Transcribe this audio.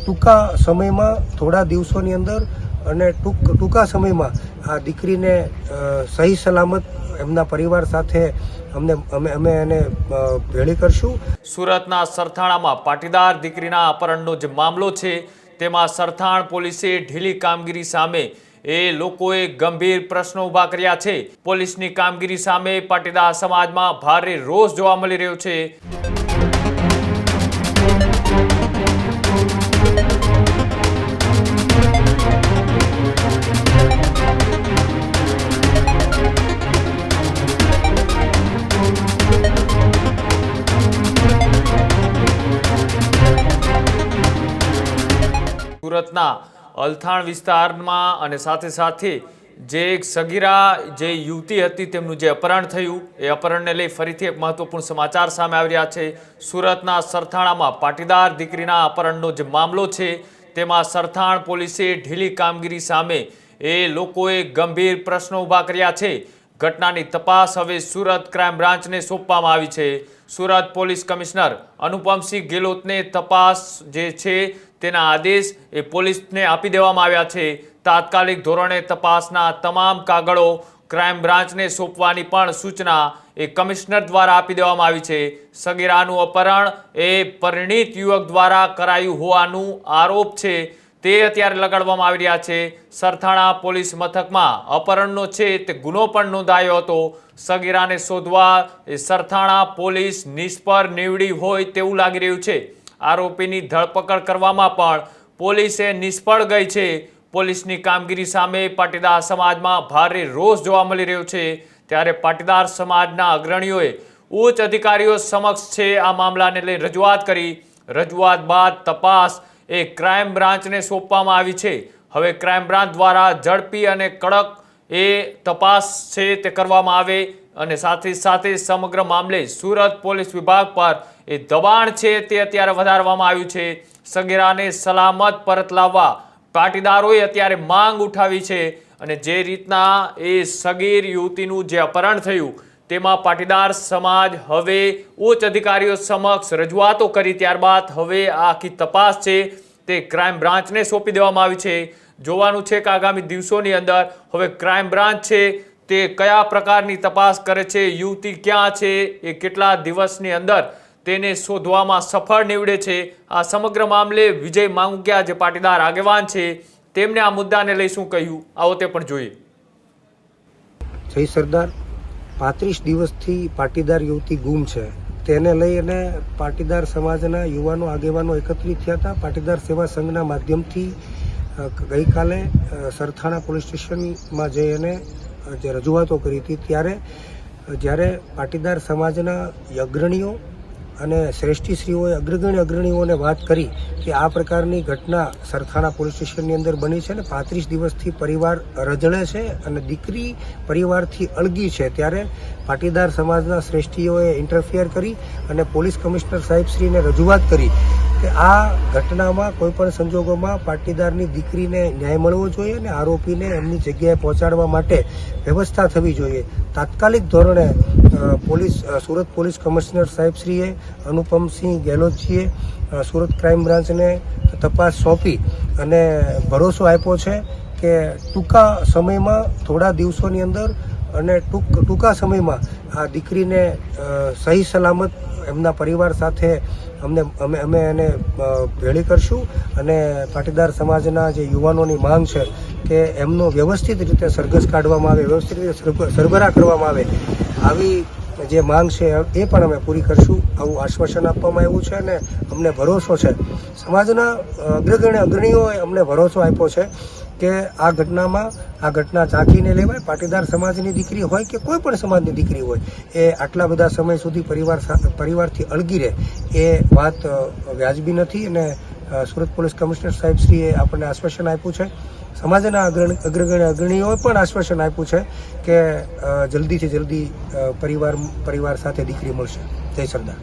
ટૂંકા સમયમાં થોડા દિવસોની અંદર અને ટૂંકા સમયમાં આ દીકરીને સહી સલામત એમના પરિવાર સાથે અમે એને ભેળી કરશું। સુરતના સરથાણામાં પાટીદાર દીકરીના અપહરણનો જે મામલો છે તેમાં સરથાણ પોલીસે ઢીલી કામગીરી સામે લોકોએ ગંભીર પ્રશ્નો ઊભા કર્યા છે। પોલીસની કામગીરી સામે પાટીદાર સમાજમાં ભારે રોષ જોવા મળી રહ્યો છે। સુરતના અલથાણ વિસ્તારમાં અને સાથે જે એક સગીરા જે યુવતી હતી તેમનું જે અપહરણ થયું એ અપહરણને લઈ ફરીથી એક મહત્વપૂર્ણ સમાચાર સામે આવી રહ્યા છે। સુરતના સરથાણામાં પાટીદાર દીકરીના અપહરણનો જે મામલો છે તેમાં સરથાણ પોલીસે ઢીલી કામગીરી સામે લોકોએ ગંભીર પ્રશ્નો ઊભા કર્યા છે। ઘટનાની તપાસ હવે સુરત ક્રાઇમ બ્રાન્ચને સોંપવામાં આવી છે। સુરત પોલીસ કમિશનર અનુપમસિંહ ગેહલોતને તપાસ જે છે તેના આદેશ પોલીસને આપી દેવામાં આવ્યા છે। તાત્કાલિક ધોરણે તપાસના તમામ કાગળો ક્રાઇમ બ્રાન્ચને સોંપવાની પણ સૂચના કમિશનર દ્વારા આપી દેવામાં આવી છે। સગીરાનું અપહરણ પરિણીત યુવક દ્વારા કરાયું હોવાનું આરોપ છે તે અત્યારે લગાડવામાં આવી રહ્યા છે। સરથાણા પોલીસ મથકમાં અપહરણનો છે તે ગુનો પણ નોંધાયો હતો। સગીરાને શોધવા સરથાણા પોલીસ નિષ્ફળ નીવડી હોય તેવું લાગી રહ્યું છે। આરોપીની ધરપકડ કરવામાં પણ પોલીસે નિષ્ફળ ગઈ છે। પોલીસની કામગીરી સામે પાટીદાર સમાજમાં ભારે રોષ જોવા મળી રહ્યો છે। ત્યારે પાટીદાર સમાજના અગ્રણીઓએ ઉચ્ચ અધિકારીઓ સમક્ષ છે આ મામલાને લઈ રજૂઆત કરી। રજૂઆત બાદ તપાસ ક્રાઇમ બ્રાન્ચને સોંપવામાં આવી છે। હવે ક્રાઇમ બ્રાન્ચ દ્વારા ઝડપી અને કડક તપાસ છે તે કરવામાં આવે અને સાથે સમગ્ર મામલે સુરત પોલીસ વિભાગ પર દબાણ છે તે અત્યારે વધારવામાં આવ્યું છે। સગીરાને સલામત પરત લાવવા પાટીદારોએ અત્યારે માંગ ઉઠાવી છે અને જે રીતના સગીર યુવતીનું જે અપહરણ થયું તેમાં પાટીદાર સમાજ હવે ઉચ્ચ અધિકારીઓ સમક્ષ રજૂઆતો કરી ત્યારબાદ હવે આખી તપાસ છે તે ક્રાઇમ બ્રાન્ચને સોંપી દેવામાં આવી છે। જોવાનું છે કે આગામી દિવસોની અંદર હવે ક્રાઇમ બ્રાન્ચ છે તે કયા પ્રકારની તપાસ કરે છે, યુવતી ક્યાં છે, કેટલા દિવસની અંદર તેને શોધવામાં સફળ નીવડે છે। આ સમગ્ર મામલે વિજય માંગુકિયા જે પાટીદાર આગેવાન છે તેમને આ મુદ્દાને લઈ શું કહ્યું આવો તે પણ જોઈએ। જય સરદાર, 35 દિવસથી પાટીદાર યુવતી ગુમ છે તેને લઈ અને પાટીદાર સમાજના યુવાનો આગેવાનો એકત્રિત થયા હતા। પાટીદાર સેવા સંઘના માધ્યમથી ગઈકાલે સરથાણા પોલીસ સ્ટેશનમાં જઈ અને જે રજૂઆતો કરી હતી જ્યારે પાટીદાર સમાજના અગ્રણીઓ અને શ્રેષ્ઠીશ્રીઓએ અગ્રણીઓને વાત કરી કે આ પ્રકારની ઘટના સરથાણા પોલીસ સ્ટેશનની અંદર બની છે અને 35 દિવસથી પરિવાર રજળે છે અને દીકરી પરિવારથી અળગી છે। ત્યારે પાટીદાર સમાજના શ્રેષ્ઠીઓએ ઇન્ટરફિયર કરી અને પોલીસ કમિશનર સાહેબશ્રીને રજૂઆત કરી કે આ ઘટનામાં કોઈપણ સંજોગોમાં પાટીદારની દીકરીને ન્યાય મળવો જોઈએ અને આરોપીને એમની જગ્યાએ પહોંચાડવા માટે વ્યવસ્થા થવી જોઈએ। તાત્કાલિક ધોરણે સુરત પોલીસ કમિશનર સાહેબશ્રીએ અનુપમસિંહ ગેહલોતજીએ સુરત ક્રાઇમ બ્રાન્ચને તપાસ સોંપી અને ભરોસો આપ્યો છે કે ટૂંકા સમયમાં થોડા દિવસોની અંદર અને ટૂંકા સમયમાં આ દીકરીને સહી સલામત એમના પરિવાર સાથે અમે એને ભેળી કરશું અને પાટીદાર સમાજના જે યુવાનોની માંગ છે કે એમનો વ્યવસ્થિત રીતે સરઘસ કાઢવામાં આવે, વ્યવસ્થિત રીતે સરભરા કરવામાં આવે, આવી જે માંગ છે એ પણ અમે પૂરી કરશું આવું આશ્વાસન આપવામાં આવ્યું છે અને અમને ભરોસો છે। સમાજના અગ્રણીઓએ અમને ભરોસો આપ્યો છે કે આ ઘટના ચાખીને લેવાય। પાટીદાર સમાજની દીકરી હોય કે કોઈ પણ સમાજની દીકરી હોય એ આટલા બધા સમય સુધી પરિવારથી અળગી રહે એ વાત વ્યાજબી નથી અને સુરત પોલીસ કમિશનર સાહેબશ્રીએ આપણને આશ્વાસન આપ્યું છે। સમાજના અગ્રણીઓએ પણ આશ્વાસન આપ્યું છે કે જલ્દીથી જલ્દી પરિવાર સાથે દીકરી મળશે। જય સરદાર।